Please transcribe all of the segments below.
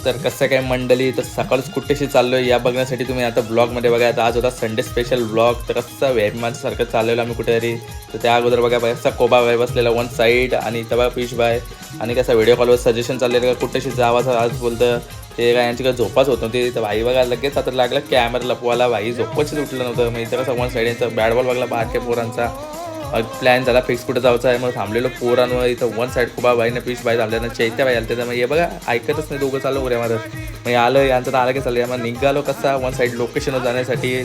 तर कसं काय मंडळी, तर सकाळच कुठेशी चाललोय या बघण्यासाठी तुम्ही आता ब्लॉगमध्ये बघा. आता आज होता संडे स्पेशल ब्लॉग. तर कसं व्यायामासारखं चाललेलो आम्ही कुठेतरी. तर त्या अगोदर बघा कसा कोबा बाय बसलेला वन साईड आणि इथं बघा पिश बाय आणि कसा व्हिडिओ कॉलवर सजेशन चाललेलं का कुठेशी जावाचं आज बोलतं. ते काय यांची काय झोपाच होत नव्हती. तर भाई बघा लगेच आता लागला कॅमेरा लपवायला. भाई झोपच उठलं नव्हतं. मग इथं कसं वन साईड यांचा बॅट बॉल बघला बारक्या पोरांचा. प्लॅन झाला फिक्स कुठं जायचं आहे. मग थांबलेलो पोरांवर इथं वन साईड खूप बाईनं पिश बाई थांबल्यानं चैत्या बाई आलं. मग हे बघा ऐकतच नाही, दोघं चालू उऱ्या मारत. मग आलं यांचं तर आलं की चाललं. मग निघालो कसा वन साईड लोकेशनवर जाण्यासाठी.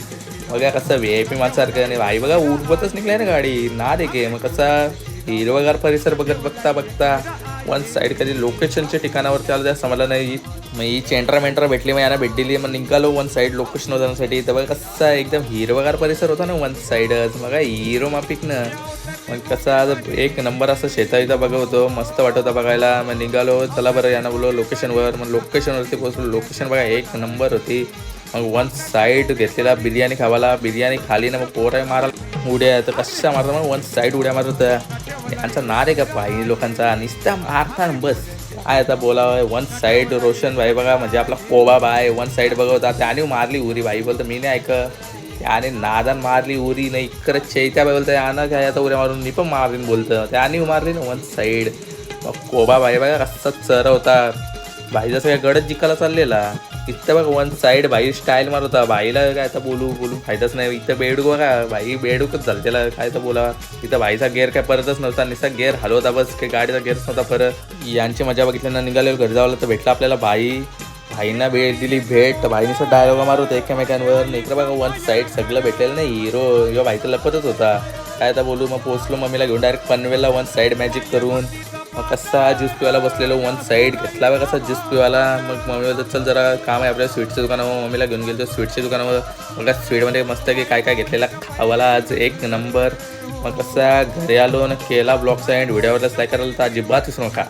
बघा कसं VIP माणसारखं आणि भाई बघा उडवतच निघलाय ना गाडी ना देखे. मग कसा हिरवगार परिसर बघत बघता बघता वन साईड कधी लोकेशनच्या ठिकाणावरती आलं त्या समजलं नाही. मग ही चेंट्रा मेंट्रा भेटली, मग यांना भेट दिली. मग निघालो वन साईड लोकेशनवर जाण्यासाठी. तर बघा कसा एकदम हिरवगार परिसर होता ना वन साईडच. मग हिरो मापिकनं मग कसा एक नंबर असं शेताईचा बघा होतो, मस्त वाटत होता बघायला. मग निघालो चला बरं यांना बोललो लोकेशनवर. मग लोकेशनवरती पोहोचलो. लोकेशन बघा एक नंबर होती. मग वन साईड घेतलेला बिर्याणी खावाला. बिर्याणी खाली ना मग पोरं मारायला उड्या. तर कशा मारता मग वन साईड उड्या मारत होत्या. यांचा नाद आहे का भाई लोकांचा निस्ता मारता बस. काय आता बोलावं. वन साईड रोशन भाई बघा म्हणजे आपला कोबा बाय वन साईड बघा होता. त्याने मारली उरी. भाई बोलतं मी नाही त्याने नादान मारली उरी. नाही इकडे चैत्या बाई बोलतं यानं काय आता उऱ्या मारून मी पण मारीन बोलतं. त्याने मारली ना वन साईड. मग कोबा भाई बघा कसा चर होता. भाई जसं काय गडच जिंकायला चाललेला. इथं बघ वन साईड भाई स्टाईल मारत होता. भाईला काय आता बोलून फायदाच नाही. इथं बेडूक बघा भाई बेडूकच झालं त्याला. काय तर बोला. इथं भाईचा गेअर काय परतच नव्हता. निसा गेअर हलवता बस. काही गाडीचा गेअरच नव्हता परत. यांची मजा बघितल्यानं निघालेलो घरी जावं. तर भेटला आपल्याला भाईंना भेट दिली. भेट भाईनीसं डायलॉग मारत एकमेकांवर. इकडं बघा वन साईड सगळं भेटलेलं नाही. हिरो किंवा भाईचं लपतच होता. काय तर बोलू. मग पोचलो मम्मीला घेऊन डायरेक्ट पनवेलला वन साईड मॅजिक करून. मग कसा ज्यूस पिवायला बसलेलो वन साईड घेतला बघा कसा ज्यूस पिवायला. मग मम्मी बोलतो चल जरा काम आहे आपल्या स्वीटच्या दुकानावर. मम्मीला घेऊन गेलो स्वीटच्या दुकानावर. मग स्वीटमध्ये मस्त की काय काय घेतलेला खावाला आज एक नंबर. मग कसा घरी आलो ना केला ब्लॉगचा एंड. व्हिडिओवरच लाईक करायला तर अजिबात विसरू नका.